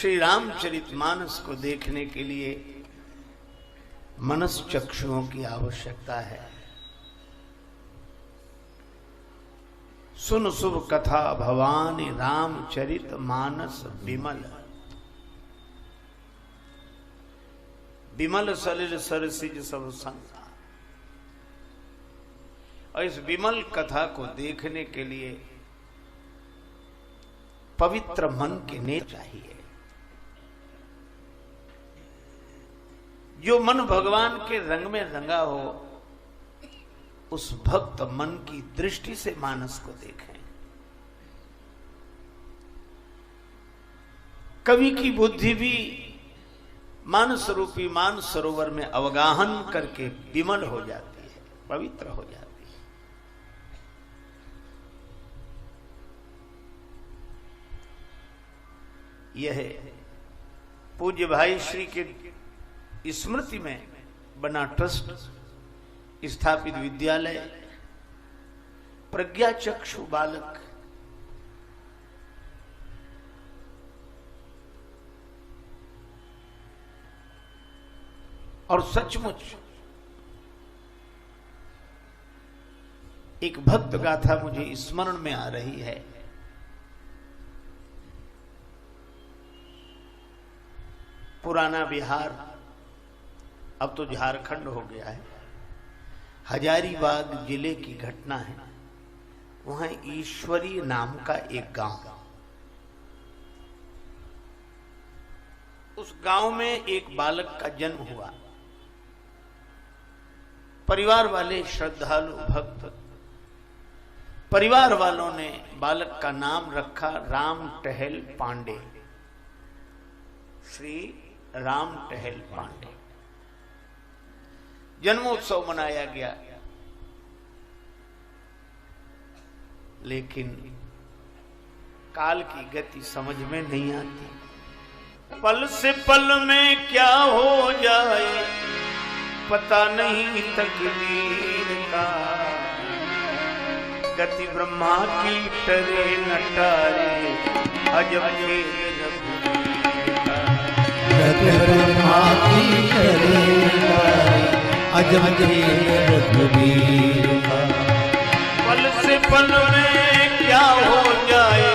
श्री रामचरितमानस को देखने के लिए मनस चक्षुओं की आवश्यकता है। सुन शुभ कथा भवानी रामचरित मानस विमल, विमल सलिल सरसिज सब संगा। और इस विमल कथा को देखने के लिए पवित्र मन के नेत्र चाहिए। जो मन भगवान के रंग में रंगा हो, उस भक्त मन की दृष्टि से मानस को देखें। कवि की बुद्धि भी मानस रूपी मान सरोवर में अवगाहन करके विमल हो जाती है, पवित्र हो जाती है। यह पूज्य भाई श्री के स्मृति में बना ट्रस्ट स्थापित विद्यालय प्रज्ञा चक्षु बालक और सचमुच एक भक्त गाथा मुझे स्मरण में आ रही है। पुराना बिहार अब तो झारखंड हो गया है, हजारीबाग जिले की घटना है। वहां ईश्वरी नाम का एक गांव, उस गांव में एक बालक का जन्म हुआ। परिवार वाले श्रद्धालु भक्त, परिवार वालों ने बालक का नाम रखा राम टहल पांडे, श्री राम टहल पांडे। जन्मोत्सव मनाया गया, लेकिन काल की गति समझ में नहीं आती। पल से पल में क्या हो जाए पता नहीं तकदीर का, गति ब्रह्मा की टरे न टारे अजब खेल रघुवीर का। गति ब्रह्मा की टरे न टारे अजब खेल रघुवीर का। पल से पल में क्या हो जाए,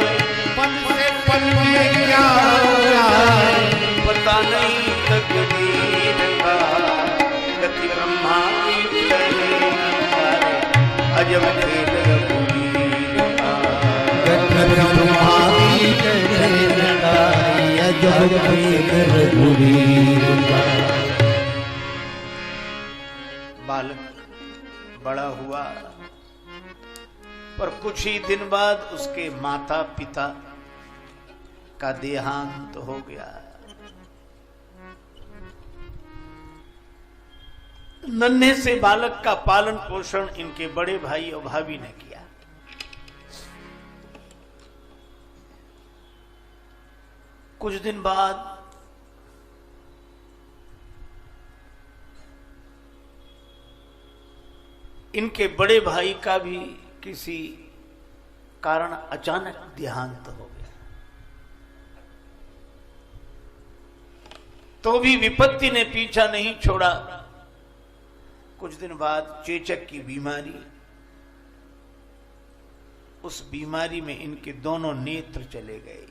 पल से पल में क्या हो जाए पता नहीं तकदीर का, गति ब्रह्मा की टरे न टारे अजब खेल रघुवीर का। गति ब्रह्मा की टरे न टारे अजब खेल रघुवीर का। बालक बड़ा हुआ, पर कुछ ही दिन बाद उसके माता पिता का देहांत हो गया। नन्हे से बालक का पालन पोषण इनके बड़े भाई और भाभी ने किया। कुछ दिन बाद इनके बड़े भाई का भी किसी कारण अचानक देहांत हो गया। तो भी विपत्ति ने पीछा नहीं छोड़ा। कुछ दिन बाद चेचक की बीमारी, उस बीमारी में इनके दोनों नेत्र चले गए,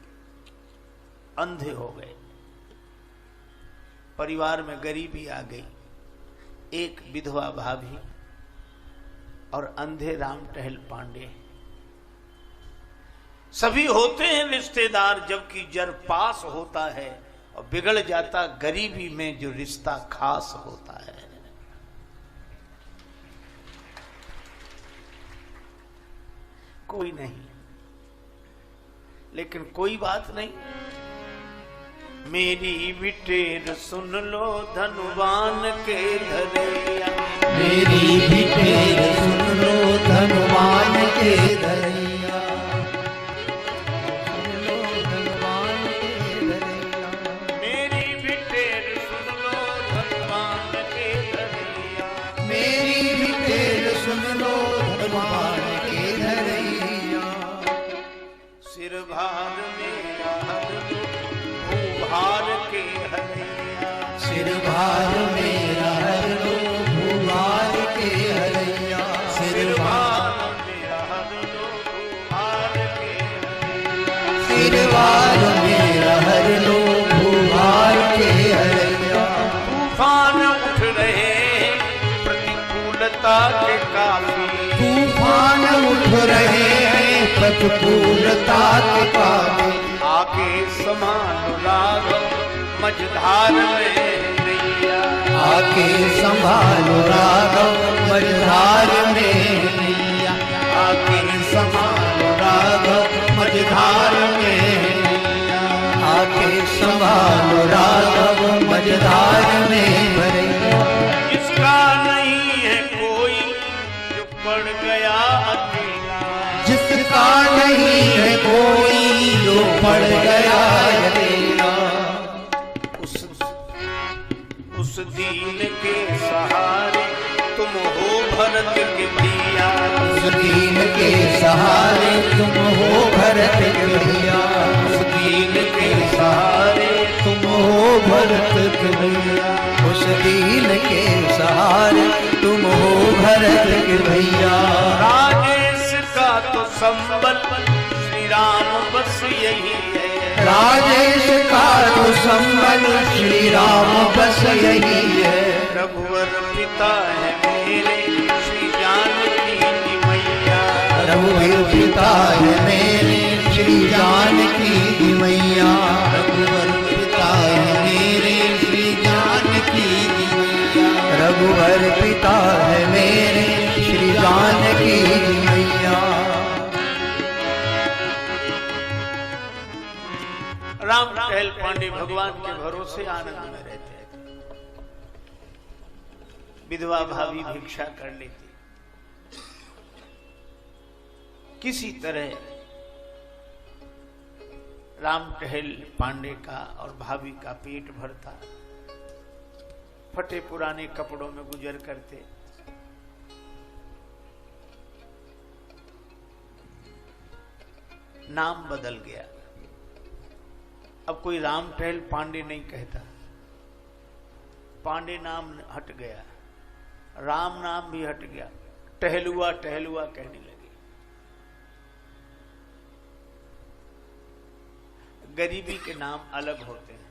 अंधे हो गए। परिवार में गरीबी आ गई। एक विधवा भाभी और अंधे राम टहल पांडे। सभी होते हैं रिश्तेदार, जबकि जर पास होता है और बिगड़ जाता गरीबी में जो रिश्ता खास होता है। कोई नहीं, लेकिन कोई बात नहीं। मेरी बिटेर सुन लो धनुवान के धरैया, मेरी बिटेर सुन लो धनुवान के धरैया, सुन लो धनुवान के धरैया। मेरी बिटेर सुन लो धनुवान के धरैया, मेरी बिटेर सुन लो धनुवान के धरैया। सिर भार मेरा हर सिर भार मेरा हर लो भूभार के हरैया सिर भार मेरा हर लो भूभार के हरैया सिर भार मेरा हर लो भूभार के हरैया तूफान उठ रहे प्रतिकूलता के काफी तूफान उठ रहे हैं प्रतिकूलता के काफी आके समान राघव मझधार में नैया आके संभालो राघव मझधार में नैया आके संभालो राघव मझधार में नैया आके संभालो राघव मझधार में भरैया इसका नहीं है कोई जो पड़ गया अकेला जिसका नहीं है कोई जो पड़ गया अकेला उस दीन के सहारे तुम हो भरत के भैया उस दीन के सहारे तुम हो भरत के भैया उस दीन के सहारे तुम हो भरत के भैया उस दीन के सहारे तुम हो भरत के भैया राजेश का तो संबल श्री राम बस यही है राजेश का तो संबल श्री राम बस यही है रघुवर पिता है मेरे श्री जानकी की मैया रघुवीर पिता है मेरे श्री जानकी की मैया रघुवर पिता है मेरे श्री जानकी की मैया रघुवर पिता है मेरे श्री जानकी की मैया राम टहल पांडे भगवान के भरोसे आनंद में रहते हैं। विधवा भाभी भिक्षा कर लेती, किसी तरह राम टहल पांडे का और भाभी का पेट भरता, फटे पुराने कपड़ों में गुजर करते। नाम बदल गया, अब कोई राम टहल पांडे नहीं कहता, पांडे नाम हट गया, राम नाम भी हट गया, टहलुआ टहलुआ कहने लगे। गरीबी के नाम अलग होते हैं,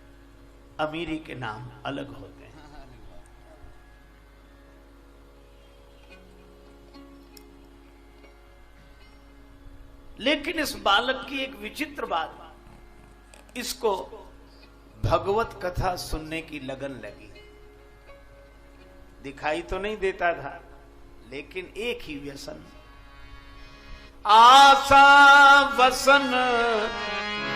अमीरी के नाम अलग होते हैं। लेकिन इस बालक की एक विचित्र बात, इसको भगवत कथा सुनने की लगन लगी। दिखाई तो नहीं देता था, लेकिन एक ही व्यसन, आशा वसन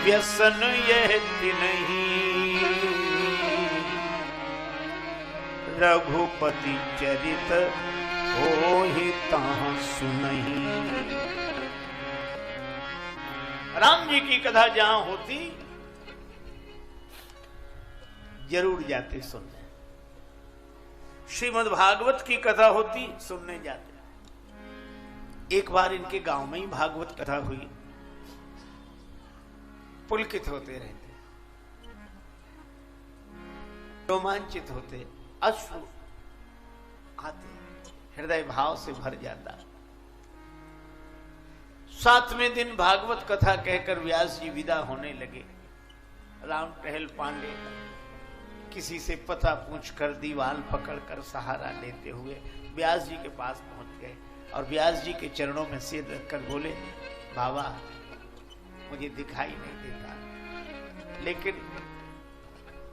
व्यसन यह नहीं, रघुपति चरित हो ही तां सुनहि। राम जी की कथा जहां होती जरूर जाते सुनने, श्रीमद् भागवत की कथा होती सुनने जाते। एक बार इनके गांव में ही भागवत कथा हुई, पुलकित होते रहते, रोमांचित होते, अश्रु आते, हृदय भाव से भर जाता। 7वें दिन भागवत कथा कहकर व्यास जी विदा होने लगे। राम टहल पांडे किसी से पता पूछकर दीवाल पकड़कर सहारा लेते हुए व्यास जी के पास पहुंच गए और व्यास जी के चरणों में सिर रखकर बोले, बाबा मुझे दिखाई नहीं देता, लेकिन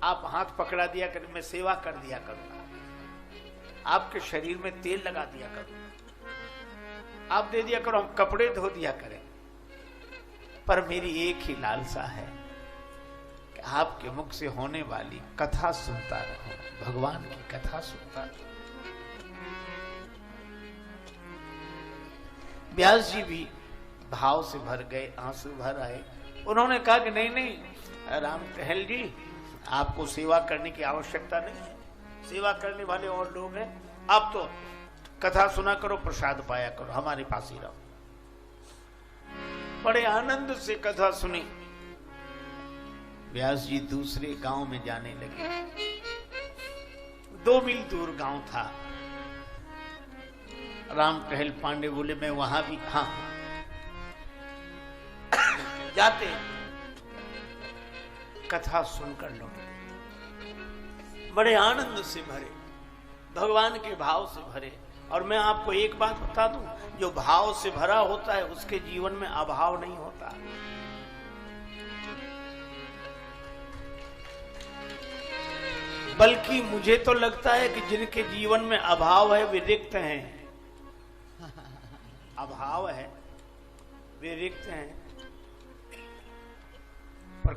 आप हाथ पकड़ा दिया कर, मैं सेवा कर दिया करूंगा, आपके शरीर में तेल लगा दिया करूंगा, आप दे दिया करो, हम कपड़े धो दिया करें, पर मेरी एक ही लालसा है कि आपके मुख से होने वाली कथा सुनता रहूं, भगवान की कथा सुनता रहूं। व्यास जी भी भाव से भर गए, आंसू भर आए। उन्होंने कहा कि नहीं नहीं राम टहल जी, आपको सेवा करने की आवश्यकता नहीं है, सेवा करने वाले और लोग हैं, आप तो कथा सुना करो, प्रसाद पाया करो, हमारे पास ही रहो। बड़े आनंद से कथा सुनी। व्यास जी दूसरे गांव में जाने लगे। 2 मील दूर गांव था। राम टहल पांडे बोले मैं वहां भी, हाँ जाते, कथा सुनकर लौटते, बड़े आनंद से भरे, भगवान के भाव से भरे। और मैं आपको एक बात बता दूं, जो भाव से भरा होता है उसके जीवन में अभाव नहीं होता। बल्कि मुझे तो लगता है कि जिनके जीवन में अभाव है वे रिक्त हैं। अभाव है वे रिक्त हैं। पर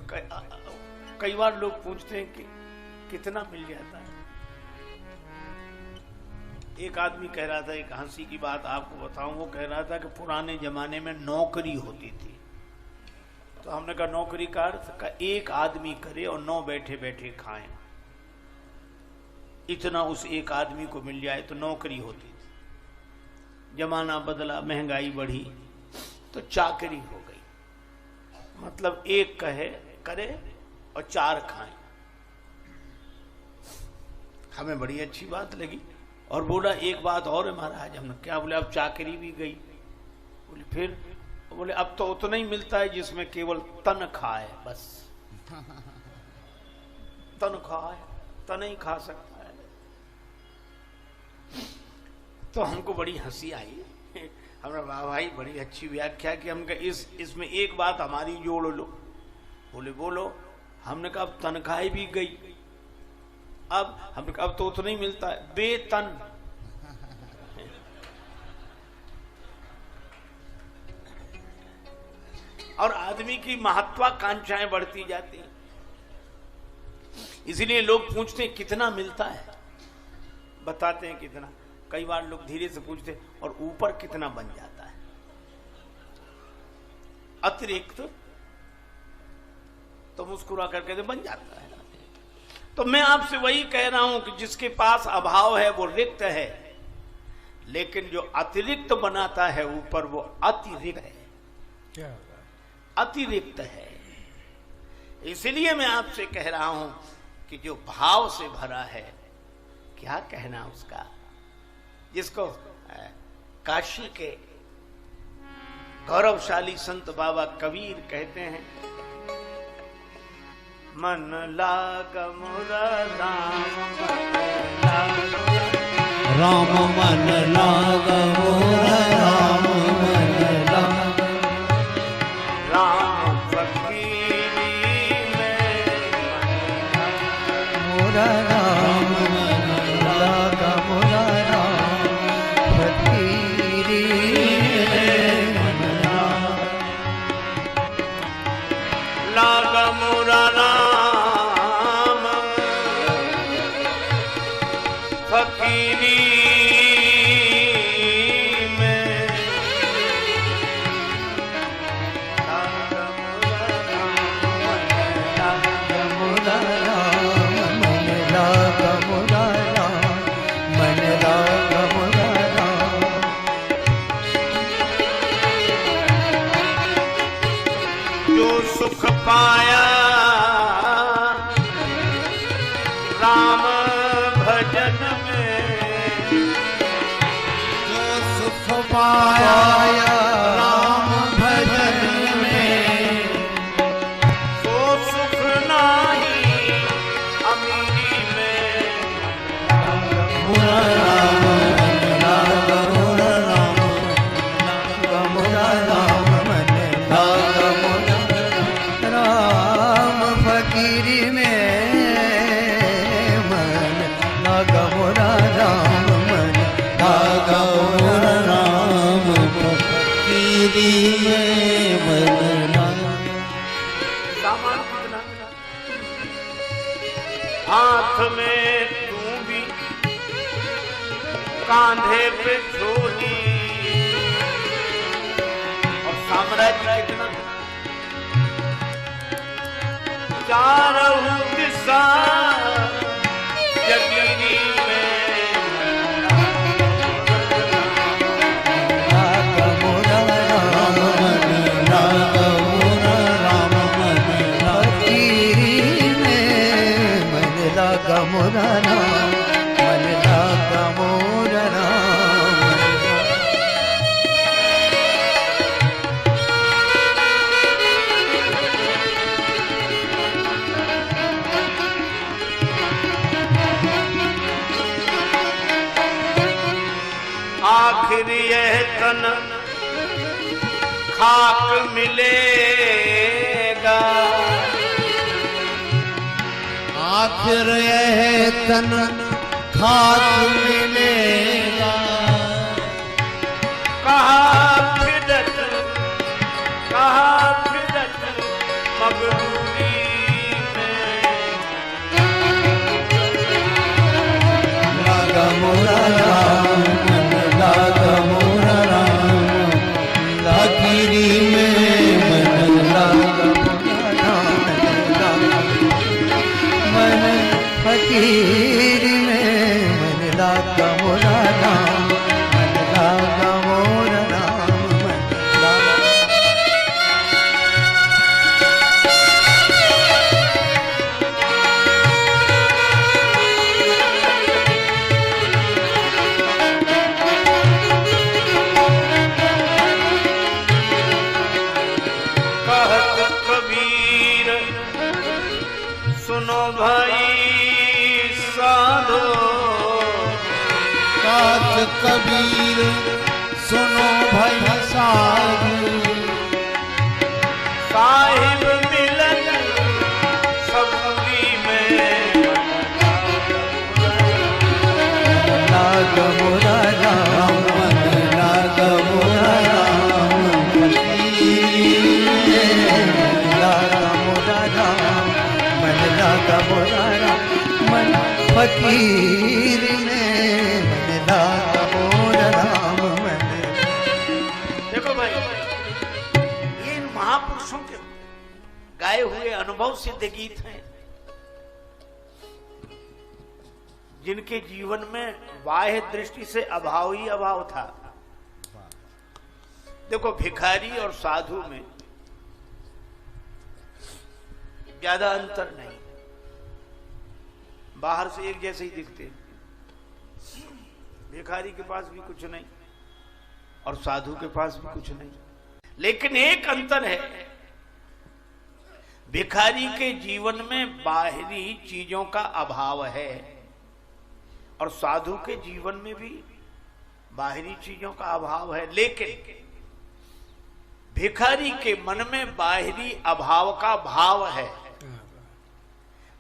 कई बार लोग पूछते हैं कि कितना मिल जाता है। एक आदमी कह रहा था, एक हंसी की बात आपको बताऊं, वो कह रहा था कि पुराने जमाने में नौकरी होती थी। तो हमने कहा नौकरी का अर्थ का एक आदमी करे और 9 बैठे बैठे खाएं, इतना उस एक आदमी को मिल जाए तो नौकरी होती थी। जमाना बदला, महंगाई बढ़ी तो चाकरी हो गई। मतलब एक करे और 4 खाएं। हमें बड़ी अच्छी बात लगी और बोला एक बात और है महाराज। हमने क्या बोले, अब चाकरी भी गई। बोले फिर? बोले अब तो उतना ही मिलता है जिसमें केवल तनख्वाह है, बस तनख्वाह है, तन ही खा सकता है। तो हमको बड़ी हंसी आई। हमने वाह भाई बड़ी अच्छी व्याख्या की। हम कहा इसमें एक बात हमारी जोड़ लो। बोले बोलो। हमने कहा अब तनख्वाह भी गई, अब हमने कहा अब तो उतना ही मिलता है, वेतन। और आदमी की महत्वाकांक्षाएं बढ़ती जाती हैं। इसलिए लोग पूछते हैं कितना मिलता है, बताते हैं कितना। कई बार लोग धीरे से पूछते हैं और ऊपर कितना बन जाता है, अतिरिक्त तो मुस्कुरा करके तो बन जाता है। तो मैं आपसे वही कह रहा हूं कि जिसके पास अभाव है वो रिक्त है, लेकिन जो अतिरिक्त बनाता है ऊपर वो अतिरिक्त है। क्या अतिरिक्त है। इसलिए मैं आपसे कह रहा हूं कि जो भाव से भरा है, क्या कहना उसका, जिसको काशी के गौरवशाली संत बाबा कबीर कहते हैं, मन लाग मुरा राम मन लाग मोरा राम मन लाग राम फकीरी में मोरा राम मन लाग मोरा राम फकीरी में मन लाग मुरा राम फकीरी में मोरा राम मन लाग मोरा राम मन लाग मोरा राम जो सुख पाया राम भजन में, जो सुख पाया राम भजन में सो सुख नाही अमीरी में। मोरा राम मन लाग मोरा राम मोरा राम मन लाग मोरा राम फकीरी में मन लाग मोरा राम मन लाग मोरा राम फकीरी में मन लाग सामान कितना मिला? हाथ में तू भी, कांधे पे झोली, और साम्राज्य कितना? चारों दिशा जगीरी में लाग मोरा राम मन लाग मोरा राम मन फकीरी में मन लाग मोरा राम आखिर यह तन खाक मिलेगा, आखिर यह तन खाक मिलेगा। कहा फिरत मगरूरी में, लागा मोरा राम, लागा मोरा राम, फकीरी में मन लागा मोरा राम, मन फकीरी में मन लागा मोरा राम, मन लागा मोरा राम, मन लागा। सुनो भाई साधो, कात कबीर सुनो भाई साधु, साहिब मिलन सबरी में लाग मोरा राम, मन लाग मोरा राम, लाग मोरा राम, मन लाग मोरा राम, मन फकीर में मन लाग मोरा राम, मन। देखो भाई, ये इन महापुरुषों के गाए हुए अनुभव सिद्ध गीत हैं, जिनके जीवन में बाह्य दृष्टि से अभाव ही अभाव था। देखो, भिखारी और साधु में ज्यादा अंतर नहीं, बाहर से एक जैसे ही दिखते हैं। भिखारी के पास भी कुछ नहीं और साधु के पास भी कुछ नहीं, लेकिन एक अंतर है, भिखारी के जीवन में बाहरी चीजों का अभाव है और साधु के जीवन में भी बाहरी चीजों का अभाव है, लेकिन भिखारी के मन में बाहरी अभाव का भाव है,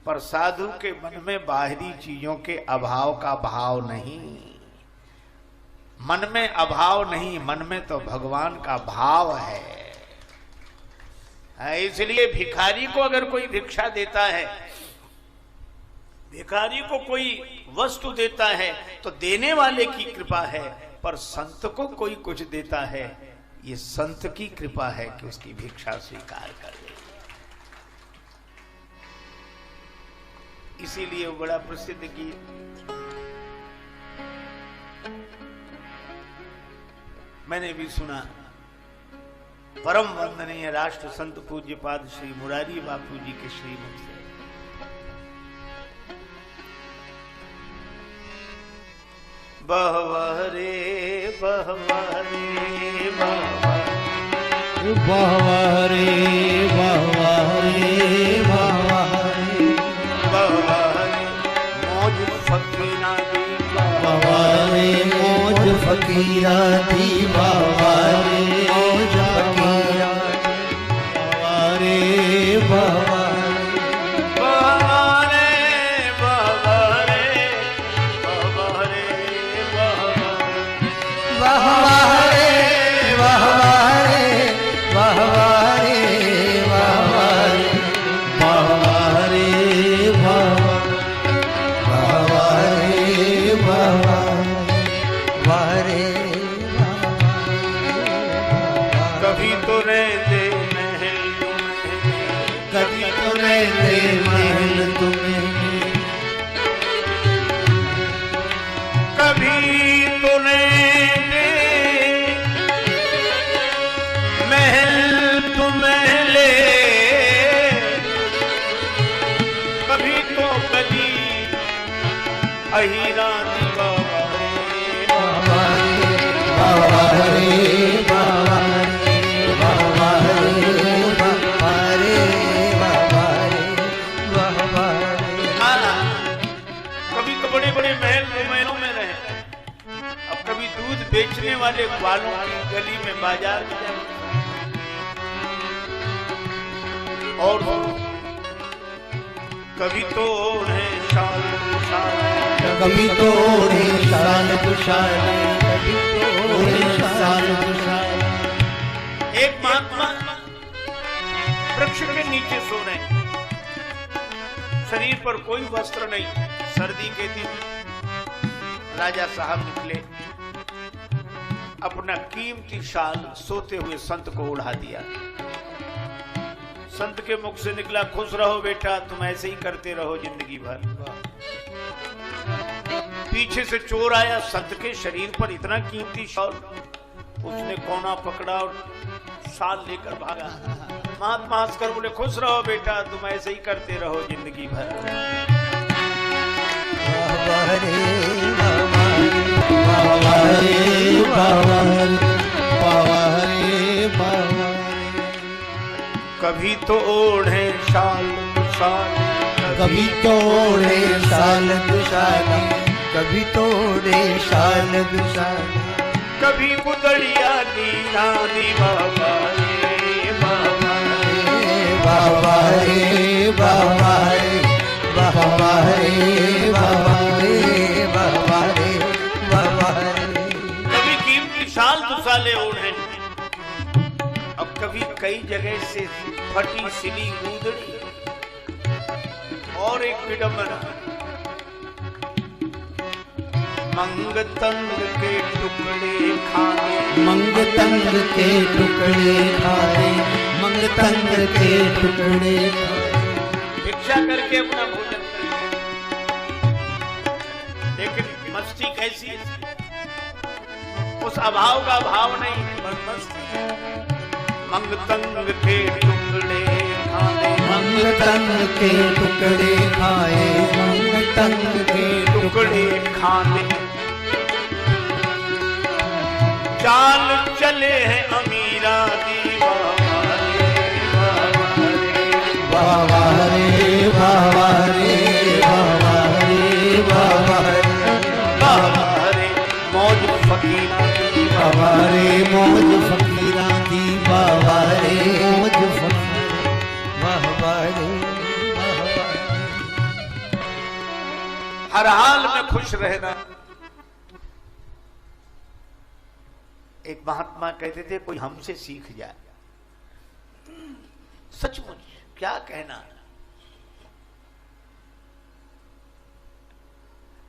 पर साधु के मन में बाहरी चीजों के अभाव का भाव नहीं। मन में अभाव नहीं, मन में तो भगवान का भाव है। इसलिए भिखारी को अगर कोई भिक्षा देता है, भिखारी को कोई वस्तु देता है तो देने वाले की कृपा है, पर संत को कोई कुछ देता है, ये संत की कृपा है कि उसकी भिक्षा स्वीकार कर ले। इसीलिए वो बड़ा प्रसिद्ध गीत, मैंने भी सुना, परम वंदनीय राष्ट्र संत पूज्य पाद श्री मुरारी बापू जी के श्रीमुख से, बहवह रे बहवह रे बहवह, बहवह रे बहवह रे बहवह, बहवह रे मौज फकीरा दी, बहवह रे मौज फकीरा दी, बहवह रे मौज फकीरा, बहवह रे बहवह, अहिरा दी बाबा रे बाबा रे बाबा रे बाबा रे बाबा रे बाबा रे। कभी तो बड़े बड़े महल महलों में रहे, अब कभी दूध बेचने वाले वाले ग्वालों की गली में बाजार में जाए और कभी तो ओढ़े शाल शाल, कभी तो ओढ़े शाल दुशाल, कभी तो ओढ़े शाल दुशाल। एक महात्मा वृक्ष के नीचे सो रहे हैं, शरीर पर कोई वस्त्र नहीं। सर्दी के दिन राजा साहब निकले, अपना कीमती शाल सोते हुए संत को उड़ा दिया। संत के मुख से निकला, खुश रहो बेटा, तुम ऐसे ही करते रहो जिंदगी भर। पीछे से चोर आया, संत के शरीर पर इतना कीमती शाल, उसने कोना पकड़ा और शाल लेकर भागा। महात्मा हंसकर बोले, खुश रहो बेटा, तुम ऐसे ही करते रहो जिंदगी भर। कभी तो ओढ़े शाल शाल, कभी तो ओढ़े शाल दुशाल, कभी तो ओढ़े शाल दुशाल। कभी बुदड़िया नीना नी बाबा रे बाबा रे बाबा रे बाबा रे बाबा रे बाबा रे बाबा रे बाबा रे। कभी कीमती शाल दुसाले ओढ़े, अब कभी कई जगह से फटी सिली गूंदड़ी। और एक विडंबना, मंगतंग के टुकड़े खाने, मंगतंग के टुकड़े खाए, मंगतंग के टुकड़े। भिक्षा करके अपना भोजन करते, लेकिन मस्ती कैसी, उस अभाव का भाव नहीं, बस मस्ती। मंगतंग के टुकड़े खाने, मंगतंग के टुकड़े खाए, मंगतंग के टुकड़े खाने। चाल चले हैं अमीरा दी बाबा रे बाबा रे बाबा रे बाबा रे मौज फकीरा दी बाबा रे मौज फकीरा दी बाबा रे मौज फकीरा बाबा रे। हर हाल में खुश रहना। एक महात्मा कहते थे, कोई हमसे सीख जाए। सचमुच क्या कहना,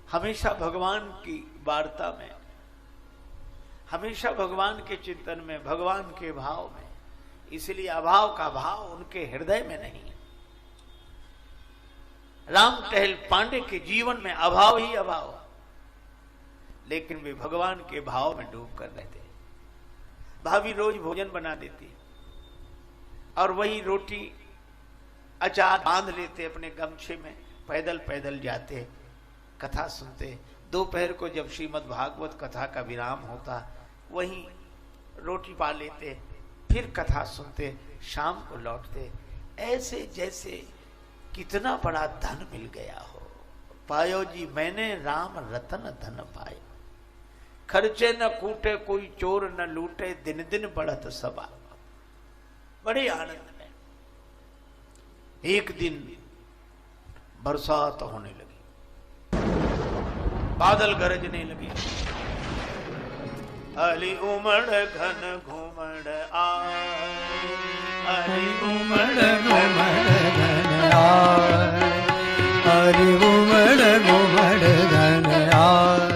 हमेशा भगवान की वार्ता में, हमेशा भगवान के चिंतन में, भगवान के भाव में। इसलिए अभाव का भाव उनके हृदय में नहीं। राम टहल पांडे के जीवन में अभाव ही अभाव, लेकिन वे भगवान के भाव में डूब कर रहते। भाभी रोज भोजन बना देती और वही रोटी अचार बांध लेते अपने गमछे में, पैदल पैदल जाते, कथा सुनते। दोपहर को जब श्रीमद् भागवत कथा का विराम होता, वहीं रोटी पा लेते, फिर कथा सुनते, शाम को लौटते। ऐसे जैसे कितना बड़ा धन मिल गया हो। पायो जी मैंने राम रतन धन पायो, खर्चे न कूटे कोई चोर न लूटे, दिन दिन बढ़त सबा। बड़े आनंद में एक दिन बरसात होने लगी, बादल गरजने लगे। अली उमड़ घन घुमड़ आए, अली उमड़ घुमड़ घन आए, अली उमड़ घुमड़ घन आए,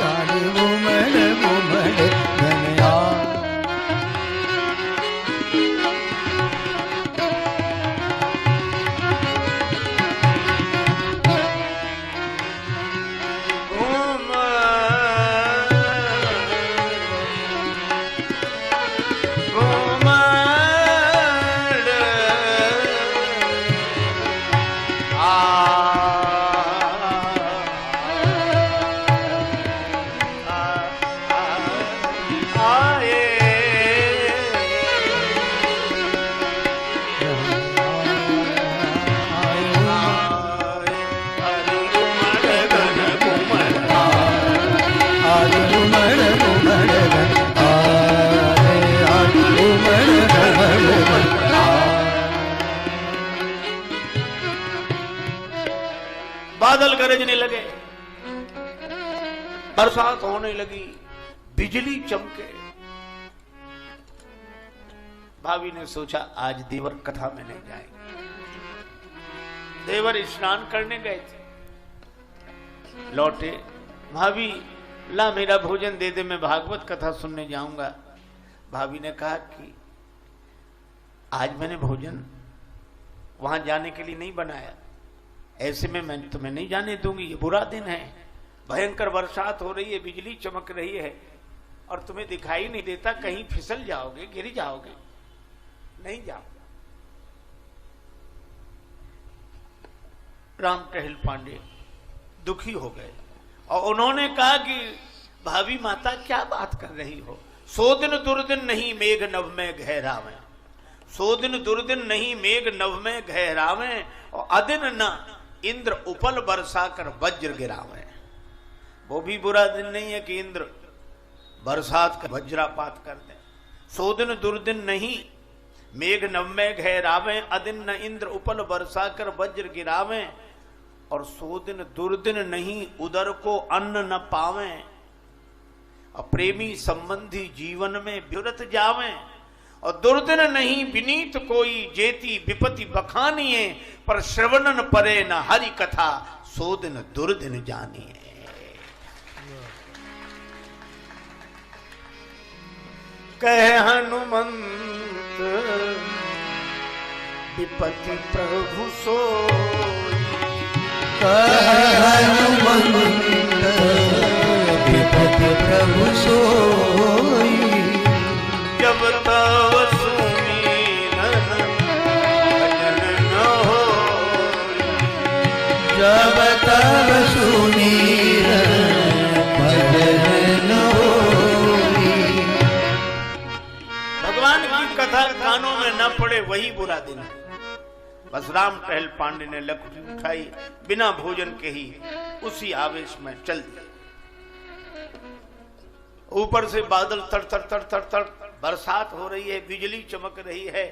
अली उमड़ घुमड़ घन आए। बादल गरजने लगे, बरसात होने लगी, बिजली चमके। भाभी ने सोचा आज देवर कथा में नहीं जाएंगे। देवर स्नान करने गए थे, लौटे, भाभी ला मेरा भोजन दे दे, मैं भागवत कथा सुनने जाऊंगा। भाभी ने कहा कि आज मैंने भोजन वहां जाने के लिए नहीं बनाया, ऐसे में मैं तुम्हें नहीं जाने दूंगी, ये बुरा दिन है, भयंकर बरसात हो रही है, बिजली चमक रही है और तुम्हें दिखाई नहीं देता, कहीं फिसल जाओगे, गिर जाओगे, नहीं जाओ। राम टहल पांडे दुखी हो गए और उन्होंने कहा कि भाभी माता क्या बात कर रही हो, सो दिन दुर्दिन नहीं मेघ नभ में गहरावे, सो दिन दुर्दिन नहीं मेघ नभ में गहरावे, और अदिन न इंद्र उपल बरसा कर वज्र गिरावे। वो भी बुरा दिन नहीं है कि इंद्र बरसात का वज्रापात कर दे। सो दिन दुर्दिन नहीं मेघ नभ में गहरावे, अदिन न इंद्र उपल बरसा कर वज्र गिरावे, और सो दिन दुर्दिन नहीं उदर को अन्न न पावे, और प्रेमी संबंधी जीवन में विरत जावे, और दुर्दिन नहीं विनीत कोई जेती विपति बखानिए, पर श्रवणन परे न हरि कथा सो दिन दुर्दिन जानिए। कह हनुमंत विपति प्रभु सोई, हनुमंत विपति प्रभु सोई, जब तव सुमिरन भजन न होई, जब तब सुमिरन भजन न होई। भगवान की कथा कानों में न पड़े वही बुरा दिन है। बस राम टहल पांडे ने लकड़ी उठाई, बिना भोजन के ही उसी आवेश में चल दिया। ऊपर से बादल तड़ तड़ तड़ तड़ तड़, बरसात हो रही है, बिजली चमक रही है,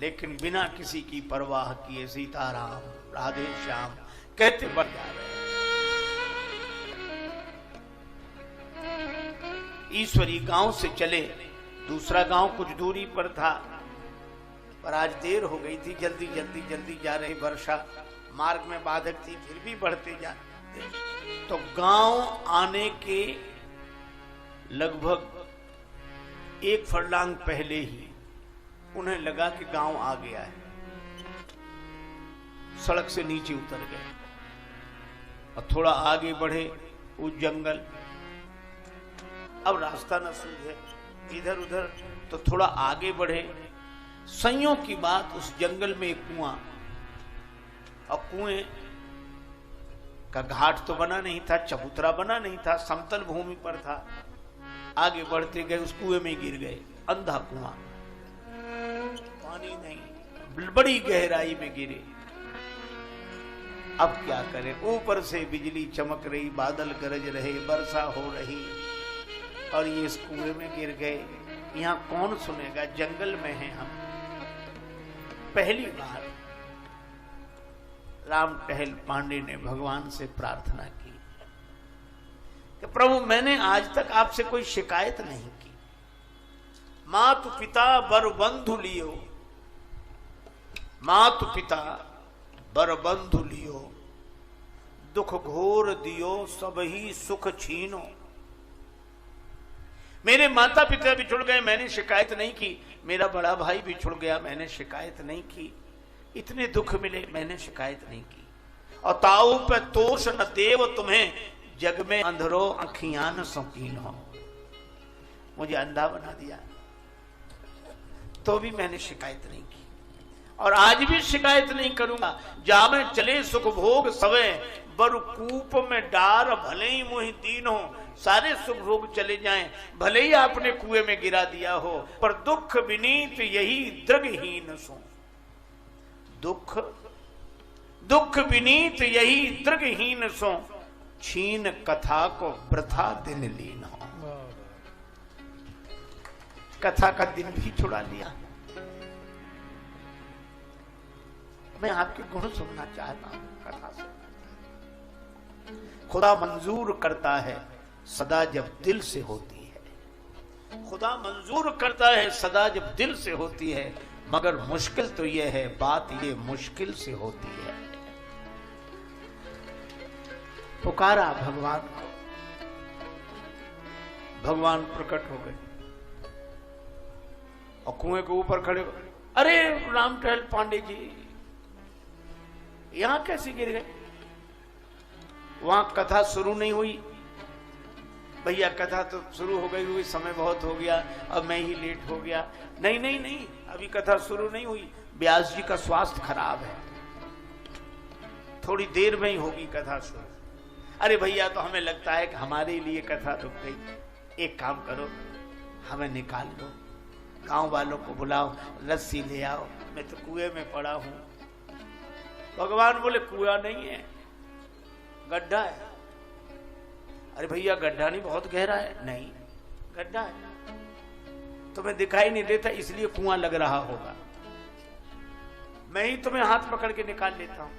लेकिन बिना किसी की परवाह किए सीताराम राधे श्याम कहते बढ़ जा रहे हैं। ईश्वरी गांव से चले, दूसरा गांव कुछ दूरी पर था, पर आज देर हो गई थी, जल्दी जल्दी जल्दी जा रही वर्षा, मार्ग में बाधक थी, फिर भी बढ़ते जाते। तो गांव आने के लगभग 1 फरलांग पहले ही उन्हें लगा कि गांव आ गया है। सड़क से नीचे उतर गए और थोड़ा आगे बढ़े, उस जंगल, अब रास्ता न सूझे इधर उधर, तो थोड़ा आगे बढ़े। संयोग की बात, उस जंगल में एक कुआं, और कुएं का घाट तो बना नहीं था, चबूतरा बना नहीं था, समतल भूमि पर था। आगे बढ़ते गए, उस कुएं में गिर गए, अंधा कुआं, पानी नहीं, बड़ी गहराई में गिरे। अब क्या करें, ऊपर से बिजली चमक रही, बादल गरज रहे, वर्षा हो रही, और ये इस कुएं में गिर गए। यहाँ कौन सुनेगा, जंगल में हैं हम। पहली बार राम टहल पांडे ने भगवान से प्रार्थना की कि प्रभु मैंने आज तक आपसे कोई शिकायत नहीं की, मातु पिता बर बंधु लियो, मातु पिता बर बंधु लियो, दुख घोर दियो सब ही सुख छीनो। मेरे माता पिता बिछुड़ गए, मैंने शिकायत नहीं की, मेरा बड़ा भाई बिछुड़ गया, मैंने शिकायत नहीं की, इतने दुख मिले, मैंने शिकायत नहीं की, और ताऊ पे तोष न देव तुम्हें, जग में अंधरो आँखियां न शौकीन हो। मुझे अंधा बना दिया तो भी मैंने शिकायत नहीं की, और आज भी शिकायत नहीं करूंगा। जामे चले सुख भोग सवे, बर कूप में डार भले ही मुहि दीन हो। सारे सुख भोग चले जाएं, भले ही आपने कुएं में गिरा दिया हो, पर दुख विनीत यही दृगहीन सो। दुख दुख विनीत यही दृगहीन सो, छीन कथा को वृथा दिन लीन हो। कथा का दिन भी छुड़ा लिया। मैं आपके गुण सुनना चाहता हूं, कथा से खुदा मंजूर करता है सदा जब दिल से होती है। खुदा मंजूर करता है सदा जब दिल से होती है, मगर मुश्किल तो यह है, बात ये मुश्किल से होती है। पुकारा भगवान को, भगवान प्रकट हो गए और कुएं के ऊपर खड़े हो। अरे राम टहल पांडे जी, यहां कैसे गिर गए? वहां कथा शुरू नहीं हुई। भैया कथा तो शुरू हो गई हुई, समय बहुत हो गया, अब मैं ही लेट हो गया। नहीं नहीं नहीं, अभी कथा शुरू नहीं हुई। व्यास जी का स्वास्थ्य खराब है, थोड़ी देर में ही होगी कथा शुरू। अरे भैया, तो हमें लगता है कि हमारे लिए कथा रुक गई। एक काम करो, हमें निकाल लो, गांव वालों को बुलाओ, रस्सी ले आओ, मैं तो कुएं में पड़ा हूं। भगवान बोले कुआं नहीं है, गड्ढा है। अरे भैया गड्ढा नहीं, बहुत गहरा है। नहीं, गड्ढा है, तुम्हें दिखाई नहीं देता इसलिए कुआं लग रहा होगा। मैं ही तुम्हें हाथ पकड़ के निकाल लेता हूं।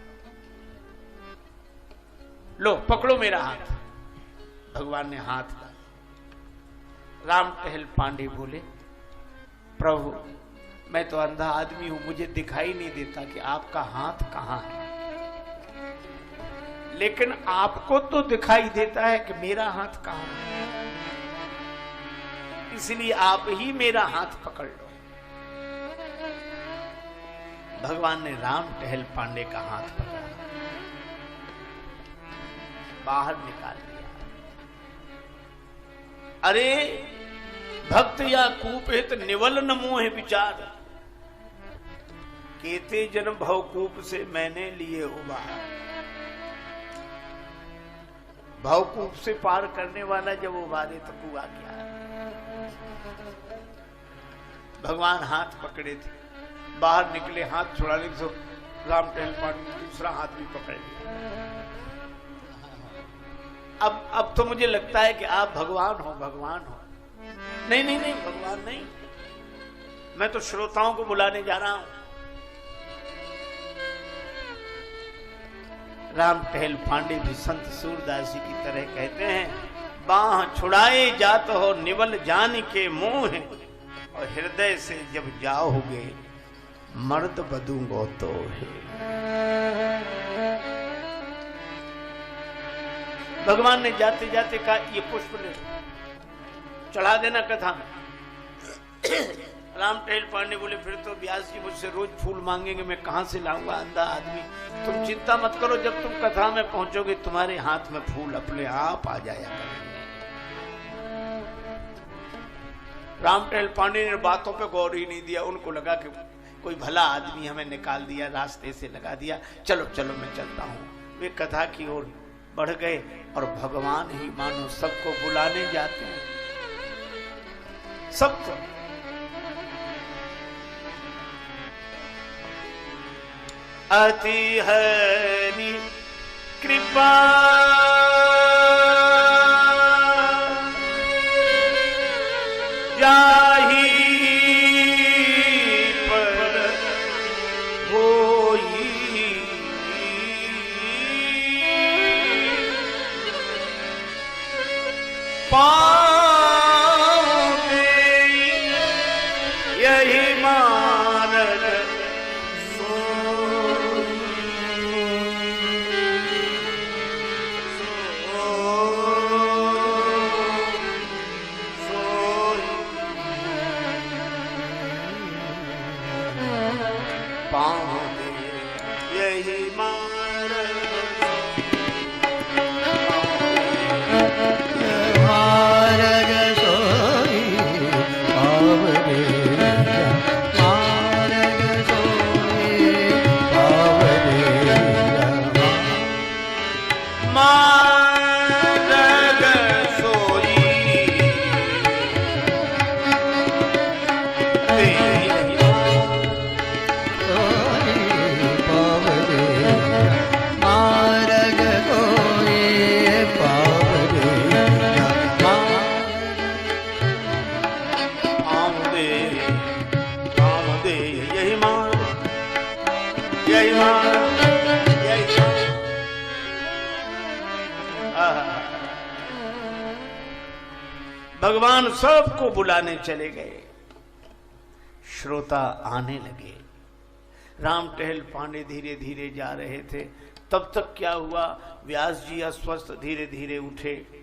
लो पकड़ो मेरा हाथ। भगवान ने हाथ डाला। राम टहल पांडे बोले, प्रभु मैं तो अंधा आदमी हूं, मुझे दिखाई नहीं देता कि आपका हाथ कहां है, लेकिन आपको तो दिखाई देता है कि मेरा हाथ कहां है, इसलिए आप ही मेरा हाथ पकड़ लो। भगवान ने राम टहल पांडे का हाथ पकड़ा, बाहर निकाल दिया। अरे भक्त या कूपित निवल न मोह विचार, केते जन्म भवकूप से मैंने लिए उबार। भवकूप से पार करने वाला जब उबारे तो कुआ क्या है। भगवान हाथ पकड़े थे, बाहर निकले, हाथ छुड़ाने तो राम टहल पांडे ने दूसरा हाथ भी पकड़ लिया। अब तो मुझे लगता है कि आप भगवान हो, भगवान हो। नहीं नहीं नहीं, भगवान नहीं, मैं तो श्रोताओं को बुलाने जा रहा हूं। राम टहल पांडे भी संत सूरदास जी की तरह कहते हैं, बाह छुड़ाए जात हो निवल जान के मोह, और हृदय से जब जाओगे मर्द बदूंगो तो है। भगवान ने जाते जाते कहा, ये पुष्प ले चढ़ा देना कथा में। राम टहल पांडे बोले, फिर तो व्यास जी मुझसे रोज फूल मांगेंगे, मैं कहां से लाऊंगा, अंधा आदमी। तुम चिंता मत करो, जब तुम कथा में पहुंचोगे तुम्हारे हाथ में फूल अपने आप आ जाया करेंगे। राम टहल पांडे ने बातों पे गौर ही नहीं दिया, उनको लगा कि कोई भला आदमी हमें निकाल दिया, रास्ते से लगा दिया, चलो चलो मैं चलता हूं। वे कथा की ओर बढ़ गए और भगवान ही मानो सबको बुलाने जाते हैं, सबको। अति हरि कृपा जाहि पर होई, पावे यही मानद भगवान सबको बुलाने चले गए। श्रोता आने लगे। राम टहल पांडे धीरे धीरे जा रहे थे। तब तक क्या हुआ, व्यास जी अस्वस्थ धीरे धीरे उठे।